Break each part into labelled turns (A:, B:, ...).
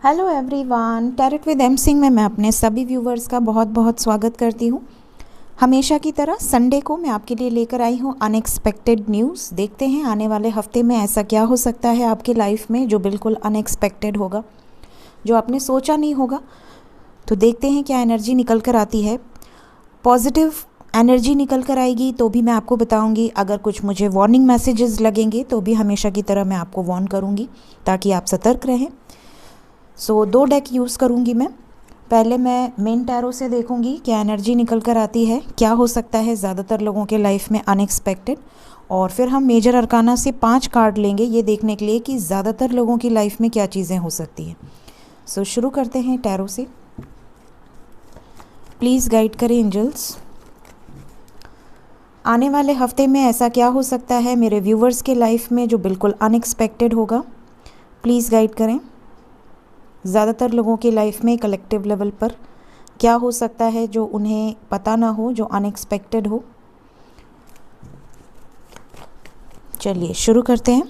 A: Hello everyone, tarot with M Singh में मैं अपने सभी व्यूवर्स का बहुत बहुत स्वागत करती हूँ। हमेशा की तरह संडे को मैं आपके लिए लेकर आई हूँ अनएक्सपेक्टेड न्यूज़। देखते हैं आने वाले हफ्ते में ऐसा क्या हो सकता है आपकी लाइफ में जो बिल्कुल अनएक्सपेक्टेड होगा, जो आपने सोचा नहीं होगा। तो देखते हैं क्या एनर्जी निकल कर आती है। पॉजिटिव एनर्जी निकल कर आएगी तो भी मैं आपको बताऊंगी। अगर कुछ मुझे वार्निंग मैसेजेस लगेंगे तो भी हमेशा की तरह मैं आपको वार्न करूंगी ताकि आप सतर्क रहें। सो 2 डेक यूज़ करूंगी मैं। पहले मैं मेन टैरो से देखूंगी क्या एनर्जी निकल कर आती है, क्या हो सकता है ज़्यादातर लोगों के लाइफ में अनएक्सपेक्टेड। और फिर हम मेजर अरकाना से 5 कार्ड लेंगे ये देखने के लिए कि ज़्यादातर लोगों की लाइफ में क्या चीज़ें हो सकती हैं। सो शुरू करते हैं टैरो से। प्लीज़ गाइड करें एंजल्स। आने वाले हफ्ते में ऐसा क्या हो सकता है मेरे व्यूवर्स के लाइफ में जो बिल्कुल अनएक्सपेक्टेड होगा। प्लीज़ गाइड करें। ज़्यादातर लोगों की लाइफ में कलेक्टिव लेवल पर क्या हो सकता है जो उन्हें पता ना हो, जो अनएक्सपेक्टेड हो। चलिए शुरू करते हैं।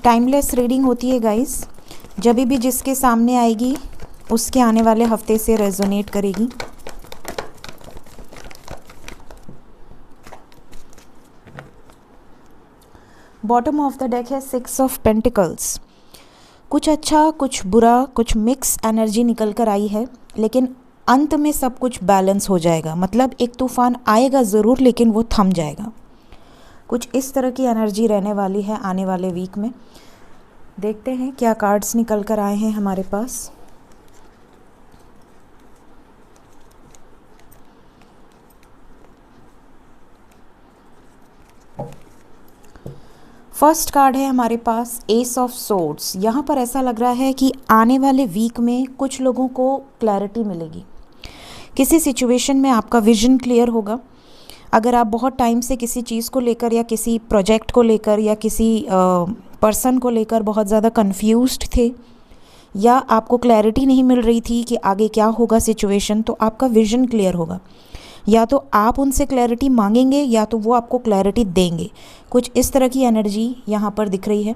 A: टाइमलेस रीडिंग होती है गाइस, जब भी जिसके सामने आएगी उसके आने वाले हफ्ते से रेजोनेट करेगी। बॉटम ऑफ द डेक है 6 ऑफ पेंटिकल्स। कुछ अच्छा, कुछ बुरा, कुछ मिक्स एनर्जी निकल कर आई है, लेकिन अंत में सब कुछ बैलेंस हो जाएगा। मतलब एक तूफान आएगा ज़रूर लेकिन वो थम जाएगा। कुछ इस तरह की एनर्जी रहने वाली है आने वाले वीक में। देखते हैं क्या कार्ड्स निकल कर आए हैं हमारे पास। फर्स्ट कार्ड है हमारे पास एस ऑफ सोर्ड्स। यहाँ पर ऐसा लग रहा है कि आने वाले वीक में कुछ लोगों को क्लैरिटी मिलेगी। किसी सिचुएशन में आपका विजन क्लियर होगा। अगर आप बहुत टाइम से किसी चीज़ को लेकर या किसी प्रोजेक्ट को लेकर या किसी पर्सन को लेकर बहुत ज़्यादा कंफ्यूज्ड थे या आपको क्लैरिटी नहीं मिल रही थी कि आगे क्या होगा सिचुएशन, तो आपका विजन क्लियर होगा। या तो आप उनसे क्लैरिटी मांगेंगे या तो वो आपको क्लैरिटी देंगे। कुछ इस तरह की एनर्जी यहाँ पर दिख रही है।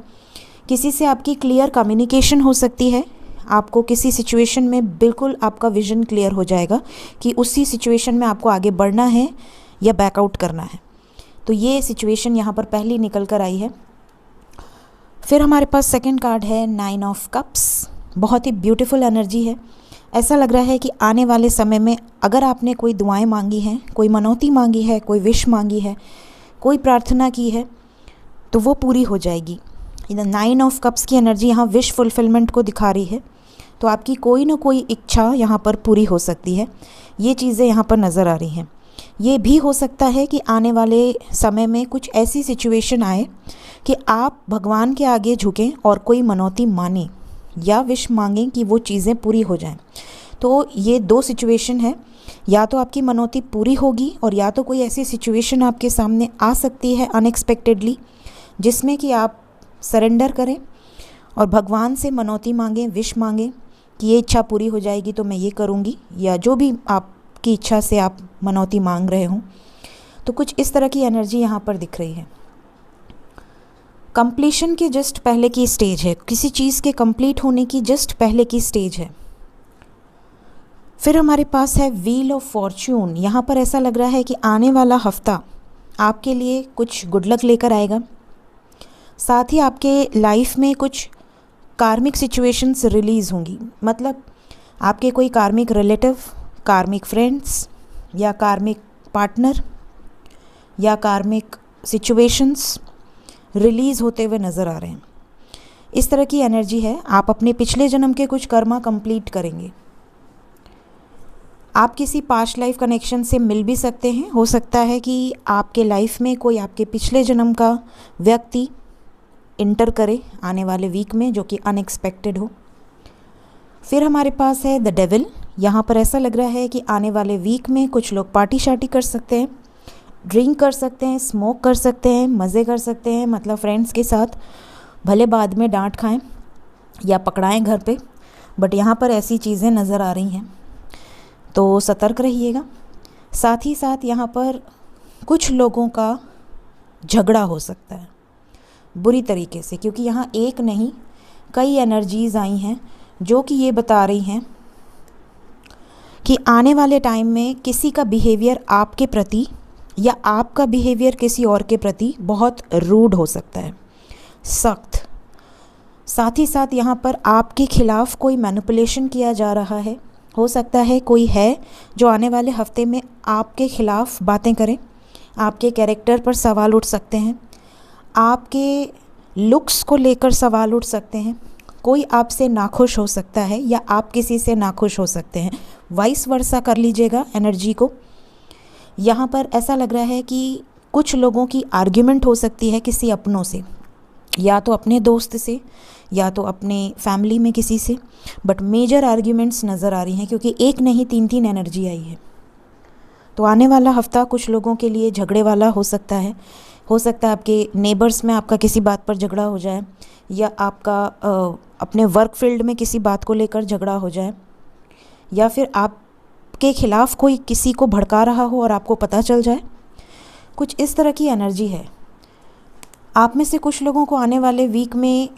A: किसी से आपकी क्लियर कम्युनिकेशन हो सकती है। आपको किसी सिचुएशन में बिल्कुल आपका विजन क्लियर हो जाएगा कि उसी सिचुएशन में आपको आगे बढ़ना है या बैकआउट करना है। तो ये सिचुएशन यहाँ पर पहली निकल कर आई है। फिर हमारे पास सेकेंड कार्ड है 9 ऑफ कप्स। बहुत ही ब्यूटीफुल एनर्जी है। ऐसा लग रहा है कि आने वाले समय में अगर आपने कोई दुआएं मांगी हैं, कोई मनौती मांगी है, कोई विश मांगी है, कोई प्रार्थना की है, तो वो पूरी हो जाएगी। 9 ऑफ कप्स की एनर्जी यहाँ विश फुलफिलमेंट को दिखा रही है। तो आपकी कोई ना कोई इच्छा यहाँ पर पूरी हो सकती है। ये चीज़ें यहाँ पर नज़र आ रही हैं। ये भी हो सकता है कि आने वाले समय में कुछ ऐसी सिचुएशन आए कि आप भगवान के आगे झुकें और कोई मनौती माने या विश मांगें कि वो चीज़ें पूरी हो जाएं। तो ये 2 सिचुएशन है। या तो आपकी मनौती पूरी होगी और या तो कोई ऐसी सिचुएशन आपके सामने आ सकती है अनएक्सपेक्टेडली, जिसमें कि आप सरेंडर करें और भगवान से मनौती मांगें, विश मांगें कि ये इच्छा पूरी हो जाएगी तो मैं ये करूँगी, या जो भी आपकी इच्छा से आप मनौती मांग रहे हों। तो कुछ इस तरह की एनर्जी यहाँ पर दिख रही है। कंप्लीशन के जस्ट पहले की स्टेज है। किसी चीज़ के कंप्लीट होने की जस्ट पहले की स्टेज है। फिर हमारे पास है व्हील ऑफ फॉर्च्यून। यहाँ पर ऐसा लग रहा है कि आने वाला हफ्ता आपके लिए कुछ गुड लक लेकर आएगा। साथ ही आपके लाइफ में कुछ कार्मिक सिचुएशंस रिलीज़ होंगी। मतलब आपके कोई कार्मिक रिलेटिव, कार्मिक फ्रेंड्स या कार्मिक पार्टनर या कार्मिक सिचुएशंस रिलीज़ होते हुए नज़र आ रहे हैं। इस तरह की एनर्जी है। आप अपने पिछले जन्म के कुछ कर्मा कंप्लीट करेंगे। आप किसी पास्ट लाइफ कनेक्शन से मिल भी सकते हैं। हो सकता है कि आपके लाइफ में कोई आपके पिछले जन्म का व्यक्ति इंटर करे आने वाले वीक में, जो कि अनएक्सपेक्टेड हो। फिर हमारे पास है द डेविल। यहाँ पर ऐसा लग रहा है कि आने वाले वीक में कुछ लोग पार्टी शार्टी कर सकते हैं, ड्रिंक कर सकते हैं, स्मोक कर सकते हैं, मज़े कर सकते हैं। मतलब फ्रेंड्स के साथ, भले बाद में डांट खाएं या पकड़ाएं घर पे, बट यहाँ पर ऐसी चीज़ें नज़र आ रही हैं। तो सतर्क रहिएगा। साथ ही साथ यहाँ पर कुछ लोगों का झगड़ा हो सकता है बुरी तरीके से, क्योंकि यहाँ एक नहीं कई एनर्जीज़ आई हैं जो कि ये बता रही हैं कि आने वाले टाइम में किसी का बिहेवियर आपके प्रति या आपका बिहेवियर किसी और के प्रति बहुत रूड हो सकता है, सख्त। साथ ही साथ यहाँ पर आपके खिलाफ़ कोई मैनिपुलेशन किया जा रहा है। हो सकता है कोई है जो आने वाले हफ्ते में आपके खिलाफ़ बातें करे, आपके कैरेक्टर पर सवाल उठ सकते हैं, आपके लुक्स को लेकर सवाल उठ सकते हैं। कोई आपसे नाखुश हो सकता है या आप किसी से नाखुश हो सकते हैं। वाइस वर्सा कर लीजिएगा एनर्जी को। यहाँ पर ऐसा लग रहा है कि कुछ लोगों की आर्ग्यूमेंट हो सकती है किसी अपनों से, या तो अपने दोस्त से या तो अपने फैमिली में किसी से, बट मेजर आर्ग्यूमेंट्स नज़र आ रही हैं क्योंकि एक नहीं 3 एनर्जी आई है। तो आने वाला हफ्ता कुछ लोगों के लिए झगड़े वाला हो सकता है। हो सकता है आपके नेबर्स में आपका किसी बात पर झगड़ा हो जाए, या आपका अपने वर्क फील्ड में किसी बात को लेकर झगड़ा हो जाए, या फिर आपके खिलाफ़ कोई किसी को भड़का रहा हो और आपको पता चल जाए। कुछ इस तरह की एनर्जी है। आप में से कुछ लोगों को आने वाले वीक में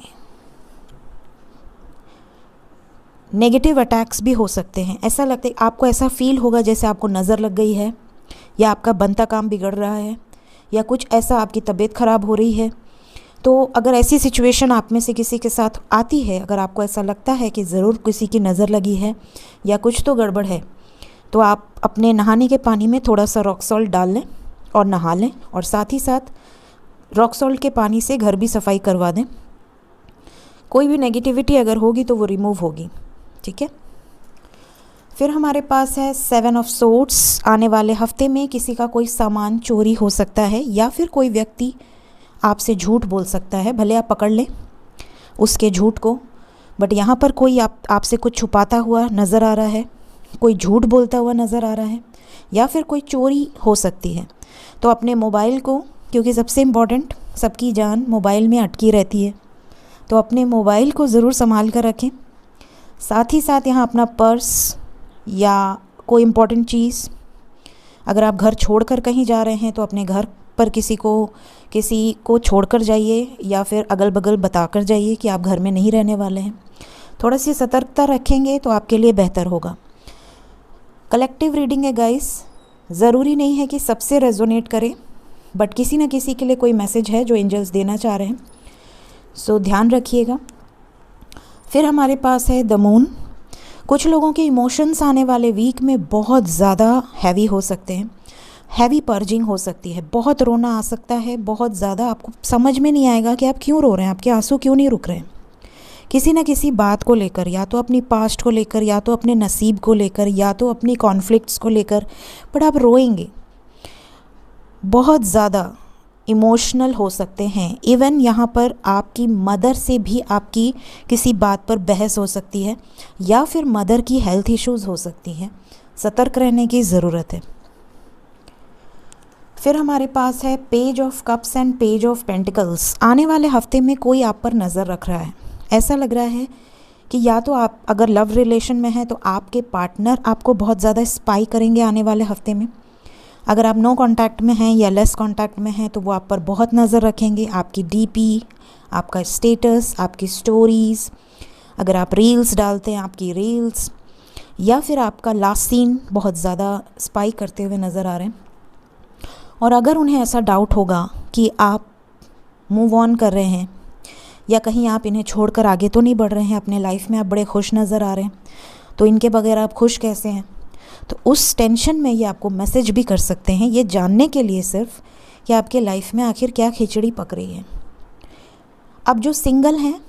A: नेगेटिव अटैक्स भी हो सकते हैं। ऐसा लगता है, आपको ऐसा फील होगा जैसे आपको नज़र लग गई है, या आपका बनता काम बिगड़ रहा है, या कुछ ऐसा आपकी तबीयत ख़राब हो रही है। तो अगर ऐसी सिचुएशन आप में से किसी के साथ आती है, अगर आपको ऐसा लगता है कि ज़रूर किसी की नज़र लगी है या कुछ तो गड़बड़ है, तो आप अपने नहाने के पानी में थोड़ा सा रॉक सॉल्ट डाल लें और नहा लें, और साथ ही साथ रॉक सॉल्ट के पानी से घर भी सफाई करवा दें। कोई भी नेगेटिविटी अगर होगी तो वो रिमूव होगी, ठीक है। फिर हमारे पास है 7 ऑफ सोर्ड्स। आने वाले हफ्ते में किसी का कोई सामान चोरी हो सकता है, या फिर कोई व्यक्ति आपसे झूठ बोल सकता है। भले आप पकड़ लें उसके झूठ को, बट यहाँ पर कोई आपसे कुछ छुपाता हुआ नज़र आ रहा है, कोई झूठ बोलता हुआ नज़र आ रहा है, या फिर कोई चोरी हो सकती है। तो अपने मोबाइल को, क्योंकि सबसे इम्पॉर्टेंट, सबकी जान मोबाइल में अटकी रहती है, तो अपने मोबाइल को ज़रूर संभाल कर रखें। साथ ही साथ यहाँ अपना पर्स या कोई इम्पॉर्टेंट चीज़, अगर आप घर छोड़कर कहीं जा रहे हैं तो अपने घर पर किसी को छोड़कर जाइए, या फिर अगल बगल बताकर जाइए कि आप घर में नहीं रहने वाले हैं। थोड़ा सी सतर्कता रखेंगे तो आपके लिए बेहतर होगा। कलेक्टिव रीडिंग है गाइस, ज़रूरी नहीं है कि सबसे रेजोनेट करे, बट किसी न किसी के लिए कोई मैसेज है जो एंजल्स देना चाह रहे हैं, सो ध्यान रखिएगा। फिर हमारे पास है द मून। कुछ लोगों के इमोशंस आने वाले वीक में बहुत ज़्यादा हैवी हो सकते हैं। हैवी पर्जिंग हो सकती है, बहुत रोना आ सकता है, बहुत ज़्यादा। आपको समझ में नहीं आएगा कि आप क्यों रो रहे हैं, आपके आंसू क्यों नहीं रुक रहे हैं। किसी न किसी बात को लेकर, या तो अपनी पास्ट को लेकर, या तो अपने नसीब को लेकर, या तो अपनी कॉन्फ्लिक्ट्स को लेकर, बट आप रोएंगे। बहुत ज़्यादा इमोशनल हो सकते हैं। इवन यहाँ पर आपकी मदर से भी आपकी किसी बात पर बहस हो सकती है, या फिर मदर की हेल्थ इश्यूज़ हो सकती हैं। सतर्क रहने की ज़रूरत है। फिर हमारे पास है page of cups and page of pentacles. आने वाले हफ्ते में कोई आप पर नज़र रख रहा है। ऐसा लग रहा है कि या तो आप अगर लव रिलेशन में हैं तो आपके पार्टनर आपको बहुत ज़्यादा स्पाई करेंगे आने वाले हफ्ते में। अगर आप नो कांटेक्ट में हैं या लेस कांटेक्ट में हैं तो वो आप पर बहुत नज़र रखेंगे। आपकी डीपी, आपका स्टेटस, आपकी स्टोरीज़, अगर आप रील्स डालते हैं आपकी रील्स, या फिर आपका लास्ट सीन बहुत ज़्यादा स्पाई करते हुए नज़र आ रहे हैं। और अगर उन्हें ऐसा डाउट होगा कि आप मूव ऑन कर रहे हैं या कहीं आप इन्हें छोड़कर आगे तो नहीं बढ़ रहे हैं अपने लाइफ में, आप बड़े खुश नज़र आ रहे हैं, तो इनके बगैर आप खुश कैसे हैं, तो उस टेंशन में ये आपको मैसेज भी कर सकते हैं, ये जानने के लिए सिर्फ कि आपके लाइफ में आखिर क्या खिचड़ी पक रही है। अब जो सिंगल हैं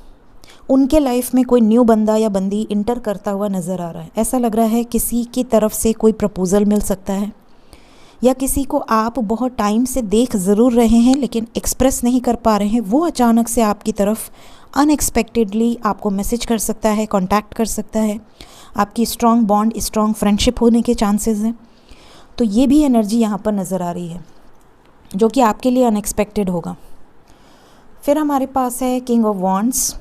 A: उनके लाइफ में कोई न्यू बंदा या बंदी इंटर करता हुआ नज़र आ रहा है। ऐसा लग रहा है किसी की तरफ से कोई प्रपोज़ल मिल सकता है, या किसी को आप बहुत टाइम से देख ज़रूर रहे हैं लेकिन एक्सप्रेस नहीं कर पा रहे हैं, वो अचानक से आपकी तरफ अनएक्सपेक्टेडली आपको मैसेज कर सकता है, कांटेक्ट कर सकता है। आपकी स्ट्रॉन्ग बॉन्ड, स्ट्रॉन्ग फ्रेंडशिप होने के चांसेस हैं। तो ये भी एनर्जी यहाँ पर नज़र आ रही है जो कि आपके लिए अनएक्सपेक्टेड होगा। फिर हमारे पास है किंग ऑफ वॉन्ड्स।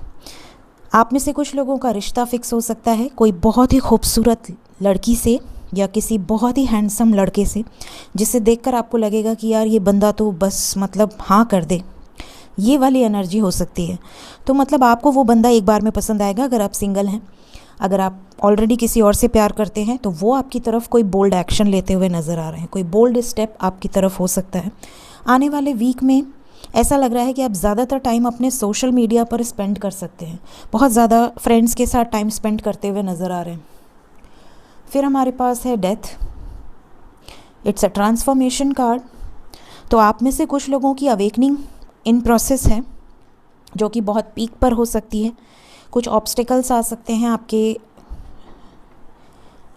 A: आप में से कुछ लोगों का रिश्ता फिक्स हो सकता है कोई बहुत ही खूबसूरत लड़की से या किसी बहुत ही हैंडसम लड़के से, जिसे देखकर आपको लगेगा कि यार ये बंदा तो बस मतलब हाँ कर दे, ये वाली एनर्जी हो सकती है। तो मतलब आपको वो बंदा एक बार में पसंद आएगा अगर आप सिंगल हैं। अगर आप ऑलरेडी किसी और से प्यार करते हैं तो वो आपकी तरफ कोई बोल्ड एक्शन लेते हुए नज़र आ रहे हैं, कोई बोल्ड स्टेप आपकी तरफ हो सकता है। आने वाले वीक में ऐसा लग रहा है कि आप ज़्यादातर टाइम अपने सोशल मीडिया पर स्पेंड कर सकते हैं, बहुत ज़्यादा फ्रेंड्स के साथ टाइम स्पेंड करते हुए नज़र आ रहे हैं। फिर हमारे पास है death. It's a transformation card. तो आप में से कुछ लोगों की अवेकनिंग इन प्रोसेस है, जो कि बहुत पीक पर हो सकती है। कुछ ऑब्स्टिकल्स आ सकते हैं आपके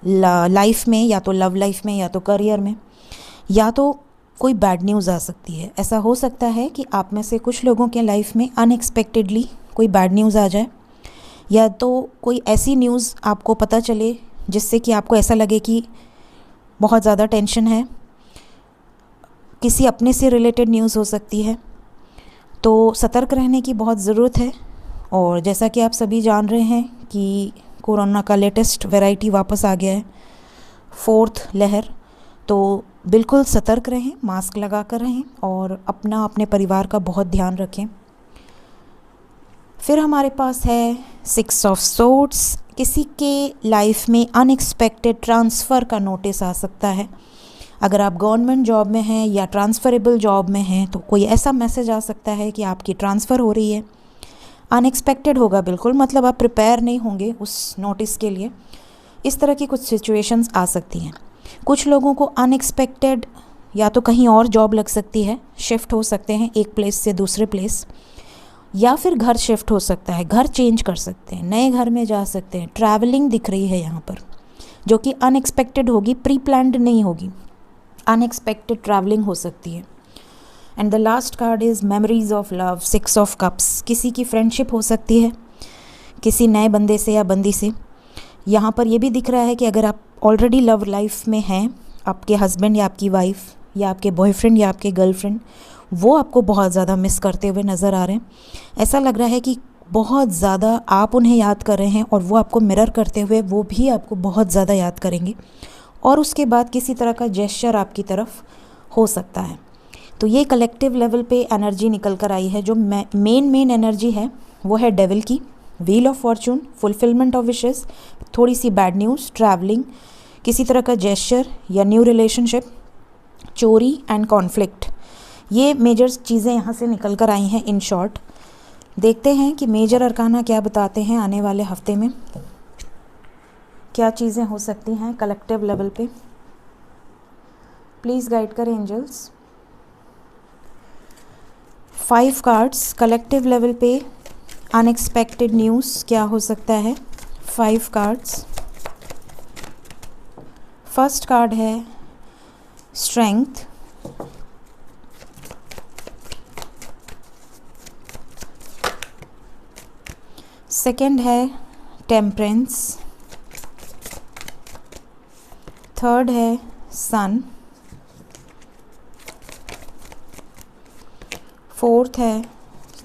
A: लाइफ में, या तो लव लाइफ में, या तो करियर में, या तो कोई बैड न्यूज़ आ सकती है। ऐसा हो सकता है कि आप में से कुछ लोगों के लाइफ में अनएक्सपेक्टेडली कोई बैड न्यूज़ आ जाए, या तो कोई ऐसी न्यूज़ आपको पता चले जिससे कि आपको ऐसा लगे कि बहुत ज़्यादा टेंशन है। किसी अपने से रिलेटेड न्यूज़ हो सकती है। तो सतर्क रहने की बहुत ज़रूरत है। और जैसा कि आप सभी जान रहे हैं कि कोरोना का लेटेस्ट वैरायटी वापस आ गया है, 4th लहर। तो बिल्कुल सतर्क रहें, मास्क लगा कर रहें और अपने परिवार का बहुत ध्यान रखें। फिर हमारे पास है 6 ऑफ सोर्ड्स। किसी के लाइफ में अनएक्सपेक्टेड ट्रांसफ़र का नोटिस आ सकता है। अगर आप गवर्नमेंट जॉब में हैं या ट्रांसफ़रेबल जॉब में हैं तो कोई ऐसा मैसेज आ सकता है कि आपकी ट्रांसफ़र हो रही है। अनएक्सपेक्टेड होगा बिल्कुल, मतलब आप प्रिपेयर नहीं होंगे उस नोटिस के लिए। इस तरह की कुछ सिचुएशंस आ सकती हैं। कुछ लोगों को अनएक्सपेक्टेड या तो कहीं और जॉब लग सकती है, शिफ्ट हो सकते हैं एक प्लेस से दूसरे प्लेस, या फिर घर शिफ्ट हो सकता है, घर चेंज कर सकते हैं, नए घर में जा सकते हैं। ट्रैवलिंग दिख रही है यहाँ पर, जो कि अनएक्सपेक्टेड होगी, प्री प्लान्ड नहीं होगी, अनएक्सपेक्टेड ट्रैवलिंग हो सकती है। And the last card is memories of love, 6 of cups. किसी की फ्रेंडशिप हो सकती है किसी नए बंदे से या बंदी से। यहाँ पर ये भी दिख रहा है कि अगर आप ऑलरेडी लव लाइफ में हैं, आपके हस्बैंड या आपकी वाइफ या आपके बॉयफ्रेंड या आपके गर्लफ्रेंड, वो आपको बहुत ज़्यादा मिस करते हुए नज़र आ रहे हैं। ऐसा लग रहा है कि बहुत ज़्यादा आप उन्हें याद कर रहे हैं और वो आपको मिरर करते हुए वो भी आपको बहुत ज़्यादा याद करेंगे। और उसके बाद किसी तरह का जेस्चर आपकी तरफ हो सकता है। तो ये कलेक्टिव लेवल पे एनर्जी निकल कर आई है। जो मेन एनर्जी है वो है डेविल की, wheel of Fortune, fulfilment of wishes, थोड़ी सी बैड न्यूज़, ट्रैवलिंग, किसी तरह का जेस्चर या न्यू रिलेशनशिप, चोरी एंड कॉन्फ्लिक्ट। ये मेजर चीज़ें यहाँ से निकल कर आई हैं इन शॉर्ट। देखते हैं कि मेजर अरकाना क्या बताते हैं आने वाले हफ्ते में, क्या चीज़ें हो सकती हैं कलेक्टिव लेवल पे। प्लीज़ गाइड करें एंजल्स। 5 कार्ड्स कलेक्टिव लेवल पे, अनएक्सपेक्टेड न्यूज़ क्या हो सकता है। 5 कार्ड्स। फर्स्ट कार्ड है स्ट्रेंथ, सेकेंड है टेम्परेंस, थर्ड है सन, फोर्थ है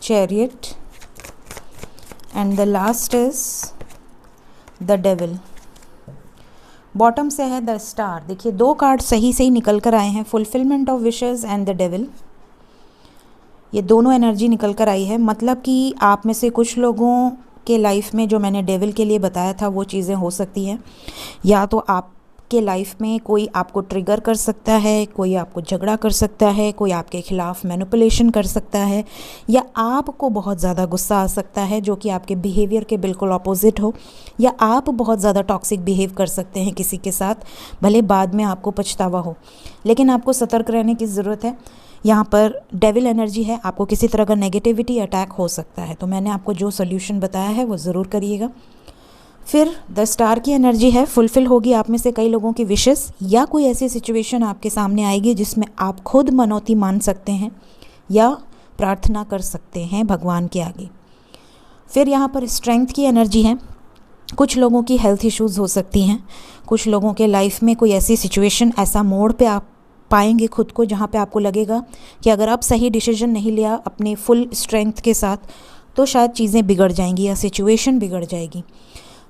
A: chariot and the last is the devil. Bottom से है द स्टार। देखिए 2 कार्ड सही से ही निकल कर आए हैं, fulfilment of wishes and the devil. ये दोनों एनर्जी निकल कर आई है। मतलब कि आप में से कुछ लोगों के लाइफ में जो मैंने डेविल के लिए बताया था वो चीज़ें हो सकती हैं। या तो आपके लाइफ में कोई आपको ट्रिगर कर सकता है, कोई आपको झगड़ा कर सकता है, कोई आपके खिलाफ मैनिपुलेशन कर सकता है, या आपको बहुत ज़्यादा गुस्सा आ सकता है जो कि आपके बिहेवियर के बिल्कुल ऑपोजिट हो, या आप बहुत ज़्यादा टॉक्सिक बिहेव कर सकते हैं किसी के साथ, भले बाद में आपको पछतावा हो। लेकिन आपको सतर्क रहने की ज़रूरत है। यहाँ पर डेविल एनर्जी है, आपको किसी तरह का नेगेटिविटी अटैक हो सकता है। तो मैंने आपको जो सोल्यूशन बताया है वो ज़रूर करिएगा। फिर द स्टार की एनर्जी है, फुलफिल होगी आप में से कई लोगों की विशेस, या कोई ऐसी सिचुएशन आपके सामने आएगी जिसमें आप खुद मनौती मान सकते हैं या प्रार्थना कर सकते हैं भगवान के आगे। फिर यहाँ पर स्ट्रेंथ की एनर्जी है, कुछ लोगों की हेल्थ इश्यूज़ हो सकती हैं, कुछ लोगों के लाइफ में कोई ऐसी सिचुएशन, ऐसा मोड़ पे आप पाएंगे खुद को जहाँ पे आपको लगेगा कि अगर आप सही डिसीजन नहीं लिया अपने फुल स्ट्रेंथ के साथ तो शायद चीज़ें बिगड़ जाएंगी या सिचुएशन बिगड़ जाएगी।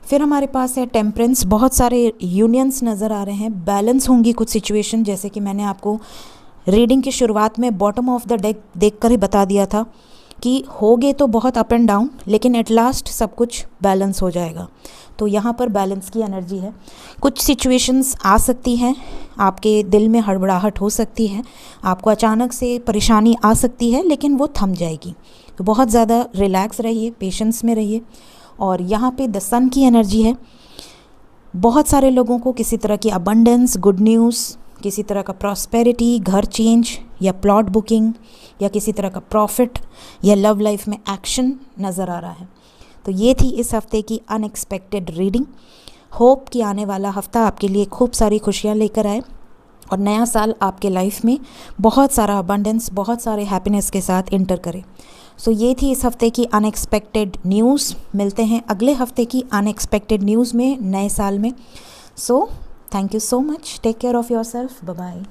A: फिर हमारे पास है टेम्परेंस, बहुत सारे यूनियंस नज़र आ रहे हैं, बैलेंस होंगी कुछ सिचुएशन, जैसे कि मैंने आपको रीडिंग की शुरुआत में बॉटम ऑफ द डेक देखकर ही बता दिया था कि होगे तो बहुत अप एंड डाउन, लेकिन एट लास्ट सब कुछ बैलेंस हो जाएगा। तो यहाँ पर बैलेंस की एनर्जी है। कुछ सिचुएशंस आ सकती हैं, आपके दिल में हड़बड़ाहट हो सकती है, आपको अचानक से परेशानी आ सकती है, लेकिन वो थम जाएगी। तो बहुत ज़्यादा रिलैक्स रहिए, पेशेंस में रहिए। और यहाँ पे द सन की एनर्जी है। बहुत सारे लोगों को किसी तरह की अबंडेंस, गुड न्यूज़, किसी तरह का प्रॉस्पेरिटी, घर चेंज या प्लॉट बुकिंग या किसी तरह का प्रॉफिट या लव लाइफ में एक्शन नज़र आ रहा है। तो ये थी इस हफ्ते की अनएक्सपेक्टेड रीडिंग। होप कि आने वाला हफ्ता आपके लिए खूब सारी खुशियाँ लेकर आए और नया साल आपके लाइफ में बहुत सारा अबंडेंस, बहुत सारे हैप्पीनेस के साथ इंटर करे। सो ये थी इस हफ्ते की अनएक्सपेक्टेड न्यूज़। मिलते हैं अगले हफ्ते की अनएक्सपेक्टेड न्यूज़ में नए साल में। So thank you so much, take care of yourself, bye bye.